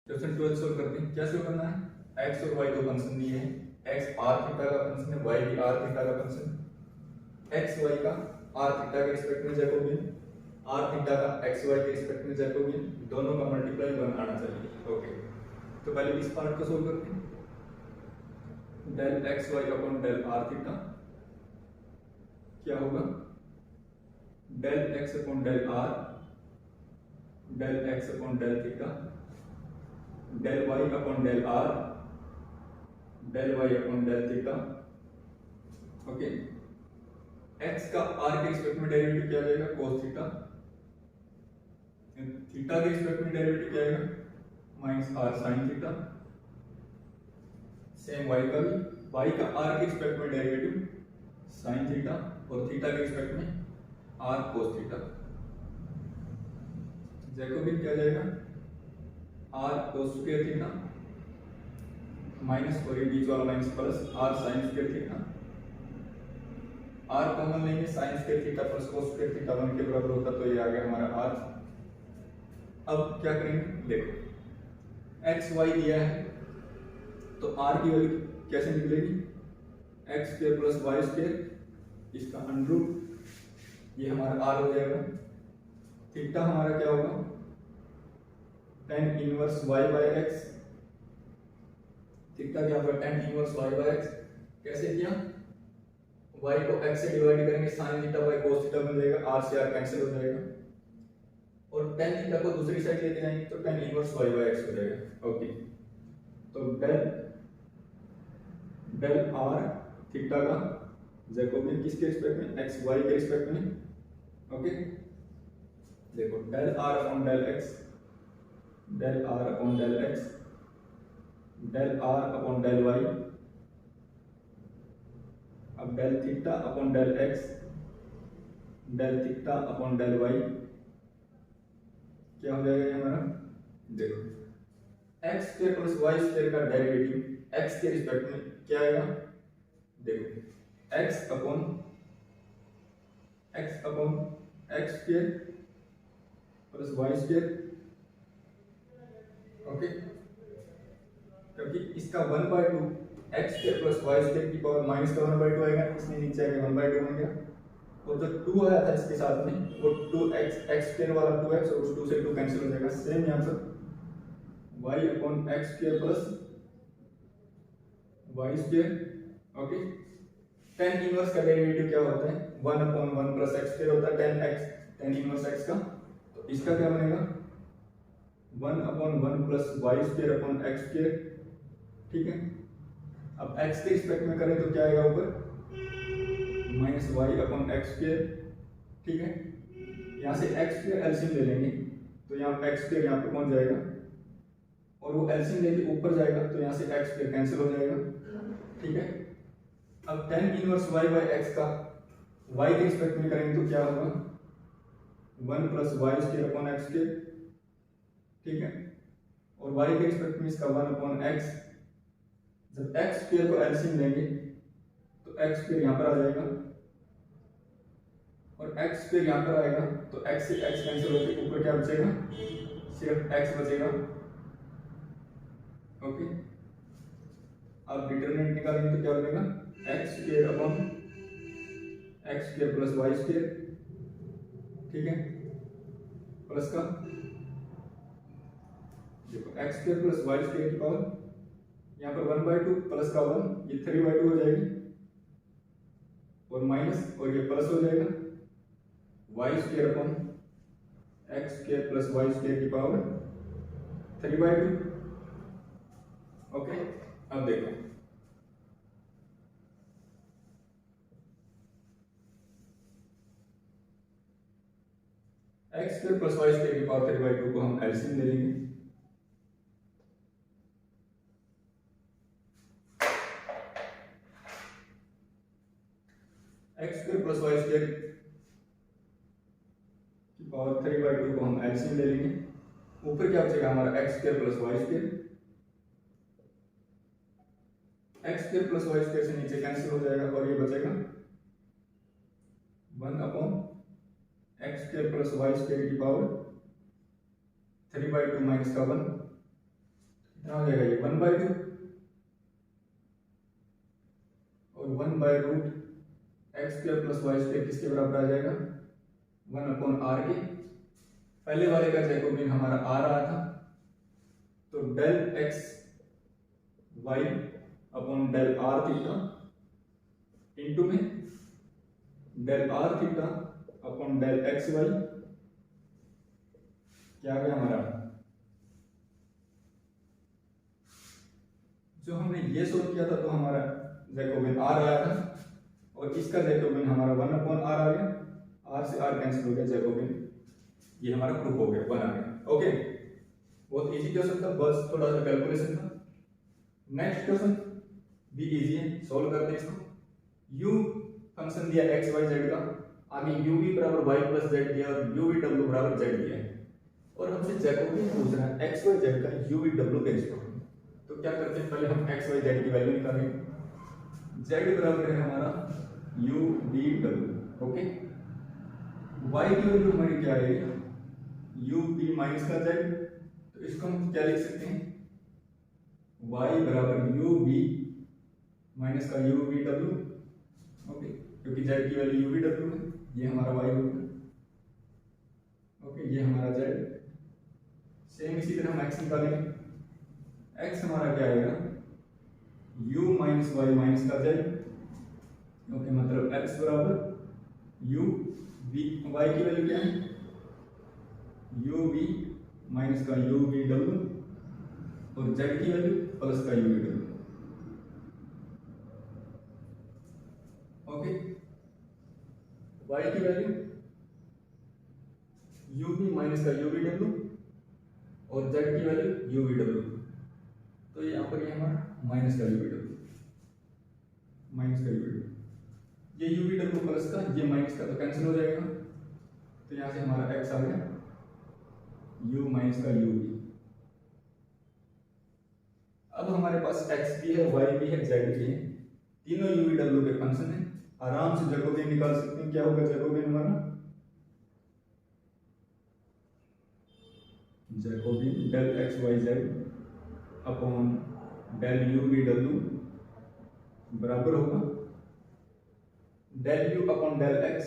Question 12 solve करते हैं। क्या सोल्व करना है? एक्स और वाई दो फंक्शन दिए हैं। एक्स आर थीटा का फंक्शन है, वाई भी आर थीटा का फंक्शन। एक्स वाई का आर थीटा के रिस्पेक्ट में जैकोबियन, आर थीटा का एक्स वाई के रिस्पेक्ट में जैकोबियन, दोनों का मल्टीप्लाई 1 आना चाहिए। ओके, तो पहले इस पार्ट को सोल्व करते हैं। Del x y upon del r theta क्या होगा? Del x upon del r, del x upon del theta, del y upon del r, del y upon del theta. Okay, x का r के respect में derivative क्या जाएगा? Cos theta. Theta के respect में derivative क्या आएगा? Minus r sine theta. Same y का भी, वाई का आर के रिस्पेक्ट में डेरिवेटिव साइन थीटा और थीटा के रिस्पेक्ट में आर कोस थीटा। जैकोबियन क्या जाएगा? R cos square theta minus और ये बीच वाला minus plus r sine square theta. R common लेंगे, sine square theta plus cos square theta 1 के बराबर होता, तो ये आ गया हमारा आर। अब क्या करेंगे? देखो एक्स वाई दिया है तो आर की वैल्यू कैसे निकलेगी? X square plus y square, इसका अंडररूट, ये हमारा आर हो जाएगा। थीटा हमारा क्या होगा? tan inverse y by x. Theta क्या होगा? tan inverse y by x. कैसे किया? y को x से डिवाइड करेंगे, sin theta by cos theta मिल जाएगा, r से r कैंसिल हो जाएगा और tan थीटा को दूसरी साइड लेके जाएंगे तो tan inverse y by x हो जाएगा। ओके, तो डेल r थीटा का जैकोबियन किसके रिस्पेक्ट में? x y के रिस्पेक्ट में। ओके, देखो del r upon del x, del r upon del x, del r upon del y, अब del theta upon del x, del theta upon del y क्या हो जाएगा हमारा? देखो x square plus y square का derivative x के respect में क्या आएगा? देखो x upon x square plus y square. Okay, क्योंकि इसका 1/2 x square plus y square की पावर माइनस का 1/2 आएगा, इसमें नीचे आके 1/2 बन गया और जो 2 आया था इसके साथ में वो 2x एक्स स्क्वायर वाला 2x और उस 2 से 2 कैंसिल हो जाएगा। सेम यहाँ पर y upon x square plus y square. Okay, tan inverse का डेरिवेटिव क्या होता है? 1/1 प्लस एक्स स्क्वायर होता है tan इनवर्स x का, तो इसका क्या बनेगा? 1/1 plus y square upon x square. ठीक है, अब x के रिस्पेक्ट में करें तो क्या आएगा ऊपर? Minus y upon x square. ठीक है, यहाँ से एक्स स्क्वायर एलसीएम ले लेंगे तो यहाँ एक्स स्क्वायर यहाँ पे पहुंच जाएगा और वो एलसीएम लेके ऊपर जाएगा तो यहाँ से एक्स स्क्वायर कैंसिल हो जाएगा। ठीक है, अब tan inverse y by x का y के रिस्पेक्ट में करेंगे तो क्या होगा? 1 plus y square upon x square. ठीक है, और y के रिस्पेक्ट में इसका 1 अपॉन x। जब एक्स स्क्वायर को एलसीएम लेंगे तो एक्स स्क्वायर यहाँ पर आ जाएगा और एक्स स्क्वायर यहाँ पर आएगा तो x से x कैंसिल होकर ऊपर क्या बचेगा? सिर्फ x बचेगा। ओके, अब डिटरमिनेंट निकालेंगे तो क्या बनेगा? X square upon x square plus y square. ठीक है, प्लस का देखो x square plus y square की पावर यहाँ पर 1/2 प्लस का 1, ये 3/2 हो जाएगी और माइनस और ये प्लस हो जाएगा y square upon x square plus y square की पावर 3/2। ओके, अब देखो x square plus y square की पावर 3/2 को हम एलसीएम ले लेंगे। X square plus y square की पावर 3/2 को हम एलसीएम ले लेंगे। ऊपर क्या बचेगा हमारा? X square plus y square. X square plus y square से नीचे कैंसिल हो जाएगा और ये बचेगा 1 upon x square plus y square की पावर 3/2 माइनस का 1 कितना हो जाएगा ये 1/2 और 1/√x² + y² किसके बराबर आ जाएगा 1/r के। पहले वाले का जैकोबियन हमारा आ रहा था तो del x y upon del r theta into में del r theta upon del x y क्या आ गया हमारा। जो हमने ये सोल्व किया था तो हमारा जैकोबियन r आया था और इसका जैकोबियन हमारा 1/r आ गया, r से r कैंसिल हो गया, जैकोबियन ये हमारा प्रूफ हो गया, 1 आ गया। ओके, बहुत इजी क्वेश्चन था, बस थोड़ा सा कैलकुलेशन था। नेक्स्ट क्वेश्चन भी इजी है, सॉल्व करते हैं इसको। u फंक्शन दिया x y z का, आगे uv बराबर y + z दिया और uv w बराबर z दिया है और हमसे जैकोबियन पूछ रहा है x y z का uv w के रिस्पेक्ट में। तो क्या करते हैं, पहले हम x y z की वैल्यू निकालेंगे। z बराबर है हमारा uv w। ओके, y की वैल्यू हमारी क्या आएगी uv माइनस का z, तो इसको हम क्या लिख सकते हैं y बराबर uv माइनस का uv w। ओके, क्योंकि z की वैल्यू uv w है, ये हमारा y होगा। ओके, ये हमारा z। सेम इसी तरह हम x निकालेंगे। x हमारा क्या आएगा u माइनस y माइनस का z। ओके, मतलब x बराबर u v, y की वैल्यू क्या है u v माइनस का u v w और z की वैल्यू प्लस का u v w। Okay, y की वैल्यू u v माइनस का u v w और z की वैल्यू u v w। तो यहाँ पर ये हमारा माइनस का u v w, माइनस का u v w, ये u v w प्लस का, ये माइनस का, तो कैंसिल हो जाएगा। तो यहाँ से हमारा x आ गया u माइनस का u v। अब हमारे पास x भी है, y भी है, z भी है, तीनों u v w के फंक्शन है। आराम से जैकोबियन निकाल सकते हैं। क्या होगा जैकोबियन हमारा, Jacobian del x y z upon del u v w बराबर होगा del u upon del x,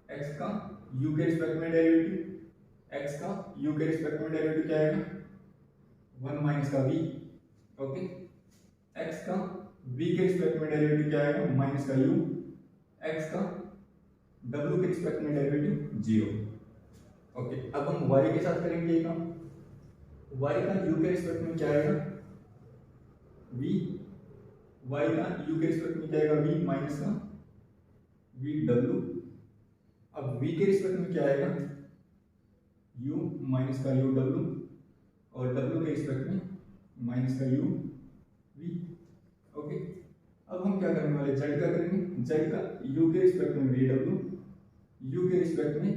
x का u के रिस्पेक्ट में डेरिवेटिव, x का u के रिस्पेक्ट में डेरिवेटिव क्या आएगा 1 माइनस का v। ओके, x का v के रिस्पेक्ट में डेरिवेटिव क्या आएगा माइनस का u, x का w के रिस्पेक्ट में डेरिवेटिव 0। ओके, अब हम y के साथ करेंगे ये काम। y का u के रिस्पेक्ट में क्या आएगा v, y का u के रिस्पेक्ट में क्या आएगा v माइनस का v w। अब v के रिस्पेक्ट में क्या आएगा u माइनस का u w और w के रिस्पेक्ट में माइनस का u v। ओके, अब हम क्या करने वाले, z का करेंगे। z का u के रिस्पेक्ट में v w, u के रिस्पेक्ट में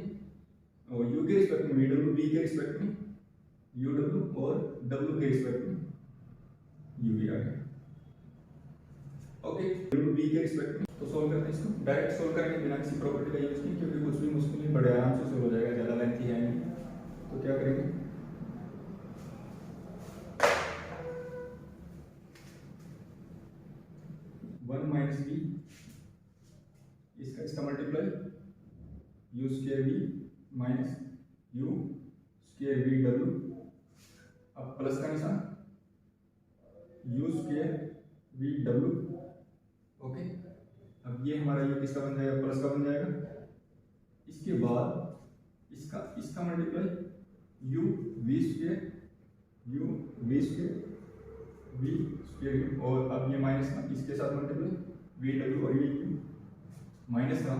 और u के रिस्पेक्ट में v w, v के रिस्पेक्ट में u w और w के रिस्पेक्ट में u v आ गया। ओके, v के रिस्पेक्ट में तो सोल्व करते हैं इसको। डायरेक्ट सोल्व करेंगे बिना किसी प्रॉपर्टी का यूज नहीं, क्योंकि कुछ भी मुश्किल नहीं, बड़े आराम से सोल्व हो जाएगा, ज़्यादा लेंथी है नहीं। तो क्या करेंगे, वन माइनस वी, इसका multiply u square v minus u square v w, अब प्लस का निशान u square v w। Okay, अब ये हमारा u किसका बन जाएगा प्लस का बन जाएगा। इसके बाद इसका multiply u v square v square और अब ये माइनस का इसके साथ मल्टीप्लाई v w और ये u माइनस का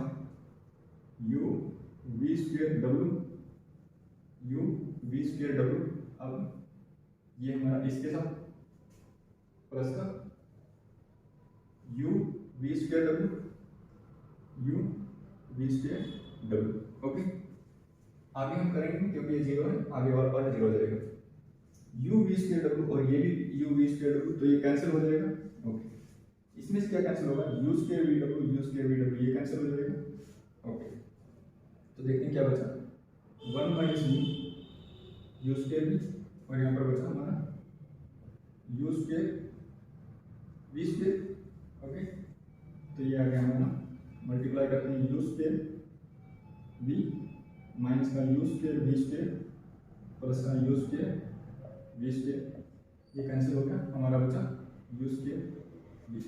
u v square w u v square w। अब ये हमारा इसके साथ प्लस का u v square w u v square w। Okay, आगे हम करेंगे क्योंकि ये 0 है, आगे वाला पार्ट 0 हो जाएगा। u v स्क्वायर w और ये भी u v स्क्वायर w, तो ये कैंसिल हो जाएगा। ओके, इसमें से क्या कैंसिल होगा u square v w, u square v w, ये कैंसिल हो जाएगा। ओके, तो देखते हैं क्या बचा 1 minus v u square v और यहाँ पर बचा हमारा you square we square. Okay, तो ये आ गया हमारा, मल्टीप्लाई करते हैं यू स्क्वेयर वी माइनस का you square we square plus का यू स्क्वेयर वी स्क्वेयर, ये कैंसिल हो गया, हमारा बचा यू स्क्वेयर वी,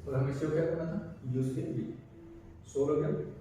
और हमें शो क्या करना था, यू स्क्वेयर वी। 16 हो गया।